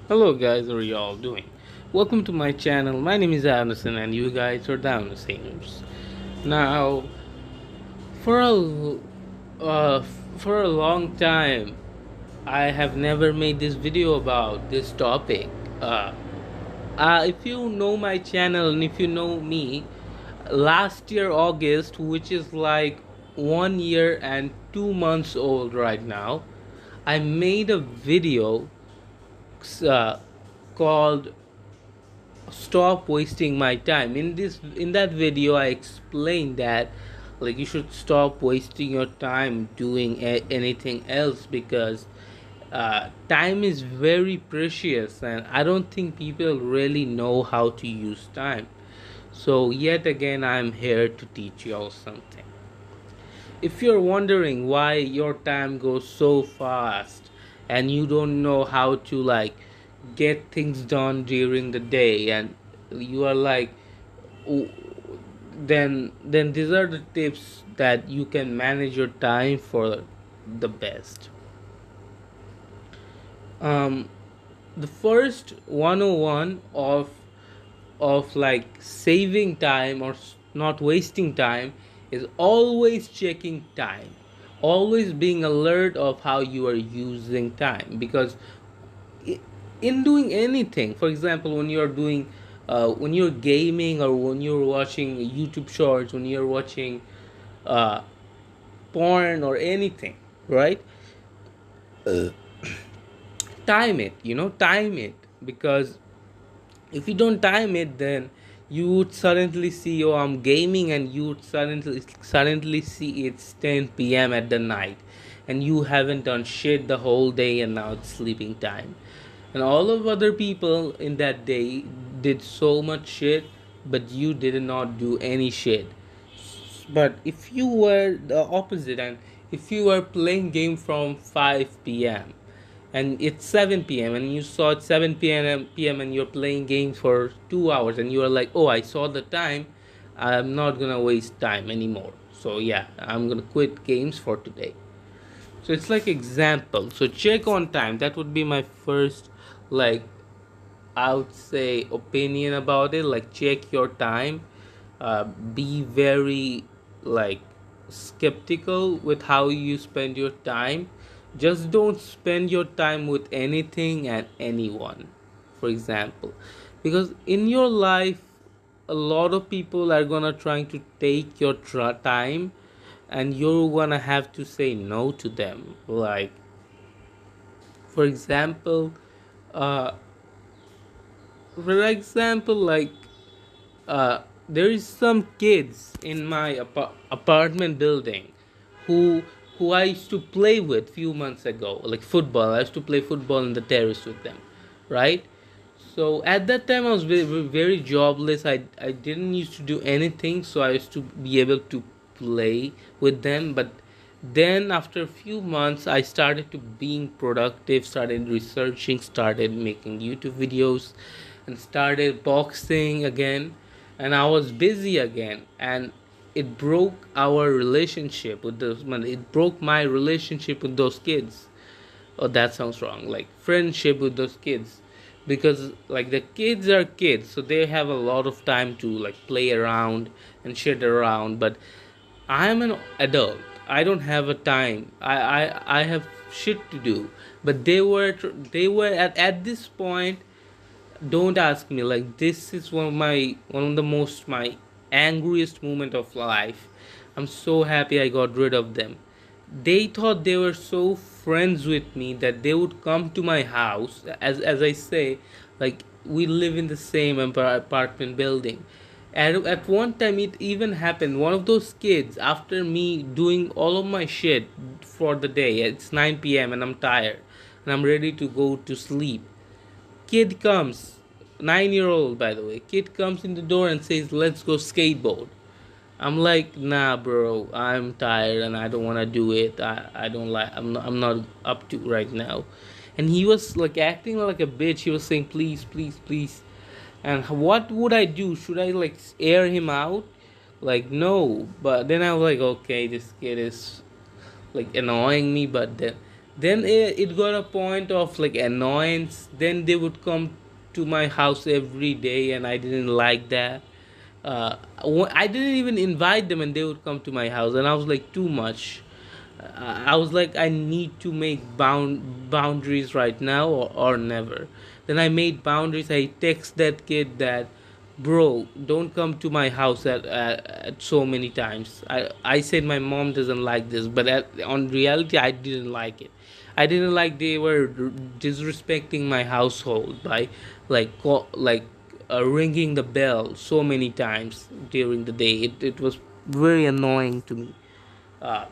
Hello guys, how are you all doing? Welcome to my channel. My name is Anderson and you guys are down the same. Now, for a uh, for a long time, I have never made this video about this topic. Uh, if you know my channel and if you know me, last year August, which is like 1 year and 2 months old right now, I made a video uh, called stop wasting my time. In that video I explained that like you should stop wasting your time doing anything else because time is very precious and I don't think people really know how to use time. So yet again I'm here to teach you all something. If you're wondering why your time goes so fast and you don't know how to like get things done during the day, and you are like, "Oh," then these are the tips that you can manage your time for the best. um the first 101 of like saving time or not wasting time is always checking time, always being alert of how you are using time. Because in doing anything, for example, when you're doing when you're gaming or when you're watching YouTube shorts, when you're watching uh, porn or anything, right? Time it, time it. Because if you don't time it, then you would suddenly see, oh, I'm gaming, and you would suddenly see it's 10 p.m. at the night and you haven't done shit the whole day and now it's sleeping time. And all of other people in that day did so much shit, but you did not do any shit. But if you were the opposite, and if you were playing game from 5 p.m. and it's 7 p.m. and you saw it 7 p.m. and you're playing games for 2 hours and you are like, oh, I saw the time, I'm not gonna waste time anymore. So yeah, I'm gonna quit games for today. So it's like example. So check on time. That would be my first, like, I would say, opinion about it. Like, check your time. Be very like skeptical with how you spend your time. Just don't spend your time with anything and anyone. For example, because in your life, a lot of people are gonna trying to take your time, and you're gonna have to say no to them. Like, for example, uh, like there is some kids in my apartment building who I used to play with few months ago, like football. I used to play football in the terrace with them, right? So at that time I was very jobless. I didn't used to do anything, so I used to be able to play with them. But then after a few months I started to being productive, started researching, started making YouTube videos, and started boxing again, and I was busy again, and it broke our relationship with those man. It broke my relationship with those kids. Oh, that sounds wrong. Like friendship with those kids, because like the kids are kids, so they have a lot of time to like play around and shit around. But I'm an adult. I don't have a time. I have shit to do. But they were at this point. Don't ask me. Like, this is one of the most my angriest moment of life. I'm so happy I got rid of them. They thought they were so friends with me that they would come to my house. As I say, like, we live in the same apartment building. At one time it even happened, one of those kids, after me doing all of my shit for the day, it's 9 p.m. and I'm tired and I'm ready to go to sleep, kid comes, 9-year old by the way, kid comes in the door and says, let's go skateboard. I'm like, nah, bro, I'm tired and I don't want to do it. I don't like, I'm not up to right now. And he was like acting like a bitch. He was saying, please, please, please. And what would I do? Should I like air him out? Like, no. But then I was like, okay, this kid is like annoying me. But Then it got a point of like annoyance. Then they would come to my house every day, and I didn't like that. I didn't even invite them, and they would come to my house, and I was like, too much. I was like, I need to make boundaries right now, or never. Then I made boundaries. I text that kid that, bro, don't come to my house at so many times. I said my mom doesn't like this, but on reality, I didn't like it. I didn't like they were disrespecting my household by ringing the bell so many times during the day. It was very annoying to me. Uh,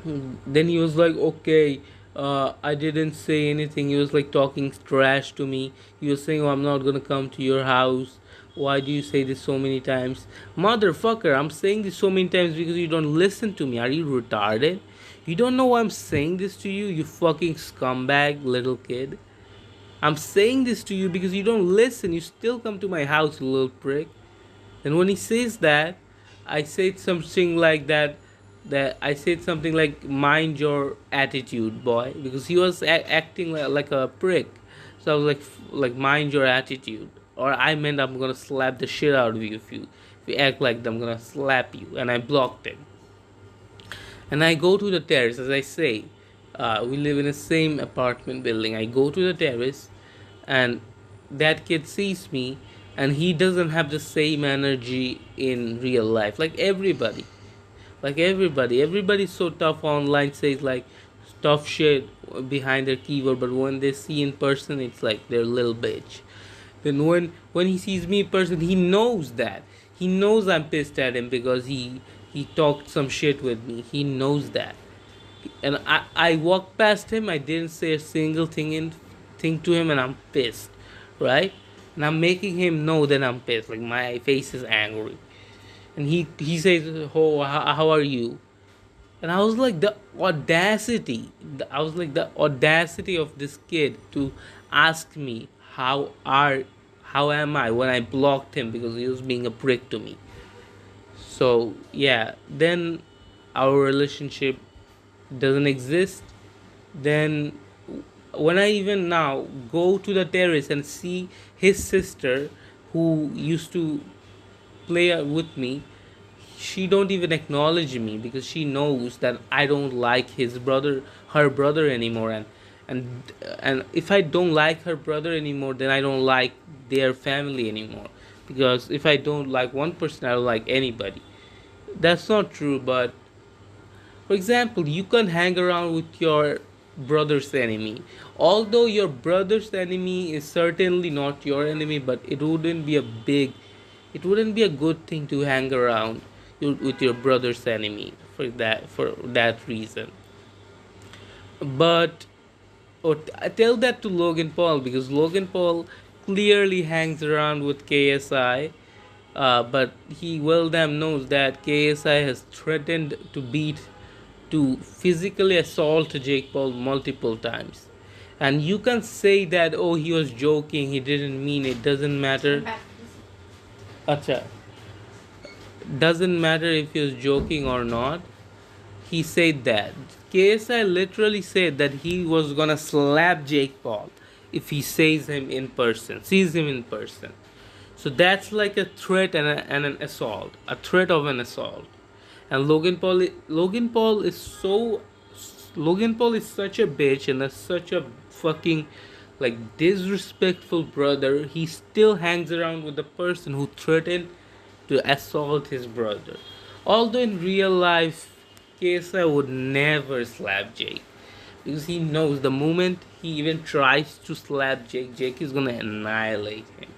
then he was like, okay, I didn't say anything. He was like talking trash to me. He was saying, oh, I'm not gonna come to your house. Why do you say this so many times? Motherfucker, I'm saying this so many times because you don't listen to me. Are you retarded? You don't know why I'm saying this to you, you fucking scumbag little kid. I'm saying this to you because you don't listen. You still come to my house, you little prick. And when he says that, I said something like that. That I said something like, "Mind your attitude, boy," because he was acting like a prick. So I was like, "Mind your attitude," or I meant I'm gonna slap the shit out of you if you act like that, I'm gonna slap you. And I blocked him. And I go to the terrace, as I say. We live in the same apartment building. I go to the terrace, and that kid sees me, and he doesn't have the same energy in real life. Everybody's so tough online, says like tough shit behind their keyboard, but when they see in person, it's like they're a little bitch. Then when he sees me in person, he knows that. He knows I'm pissed at him because he talked some shit with me. He knows that. And I walked past him, I didn't say a single thing to him, and I'm pissed. Right? And I'm making him know that I'm pissed. Like my face is angry. And he says, oh, how are you? And I was like, the audacity. I was like, the audacity of this kid to ask me how am I, when I blocked him because he was being a prick to me. So yeah, then our relationship doesn't exist. Then when I even now go to the terrace and see his sister, who used to play with me, she don't even acknowledge me because she knows that I don't like her brother anymore. And if I don't like her brother anymore, then I don't like their family anymore, because if I don't like one person, I don't like anybody. That's not true, but for example, you can hang around with your brother's enemy. Although your brother's enemy is certainly not your enemy, but it wouldn't be a good thing to hang around with your brother's enemy for that reason. But I tell that to Logan Paul because Logan Paul clearly hangs around with KSI, but he well damn knows that KSI has threatened to physically assault Jake Paul multiple times. And you can say that, oh, he was joking, he didn't mean it, doesn't matter. Acha, doesn't matter if he was joking or not. He said that. KSI literally said that he was gonna slap Jake Paul if he sees him in person. So that's like a threat and an assault, a threat of an assault. And Logan Paul is such a bitch and such a fucking like disrespectful brother. He still hangs around with the person who threatened to assault his brother. Although in real life, KSI would never slap Jake because he knows the moment he even tries to slap Jake, Jake is gonna annihilate him.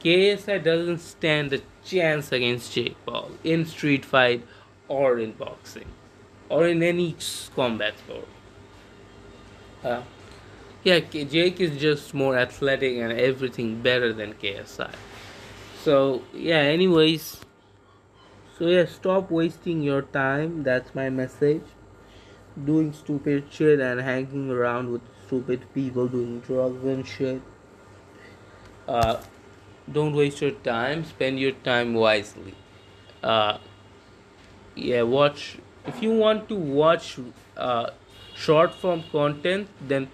KSI doesn't stand a chance against Jake Paul in street fight or in boxing or in any combat sport. Uh, yeah, Jake is just more athletic and everything better than KSI. So yeah, anyways, so yeah, stop wasting your time. That's my message. Doing stupid shit and hanging around with stupid people doing drugs and shit. Uh, don't waste your time. Spend your time wisely. Uh, yeah, watch if you want to watch uh, short form content, then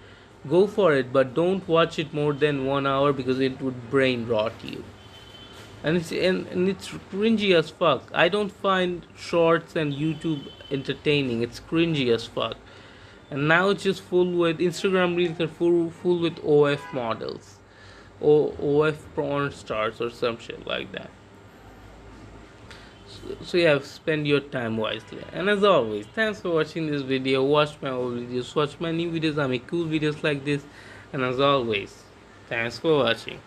go for it, but don't watch it more than 1 hour because it would brain rot you. And it's cringy as fuck. I don't find shorts and YouTube entertaining. It's cringy as fuck. And now it's just full with Instagram reels are full with OF models, or OF porn stars or some shit like that. So yeah, spend your time wisely. And as always, thanks for watching this video. Watch my old videos, watch my new videos. I make cool videos like this. And as always, thanks for watching.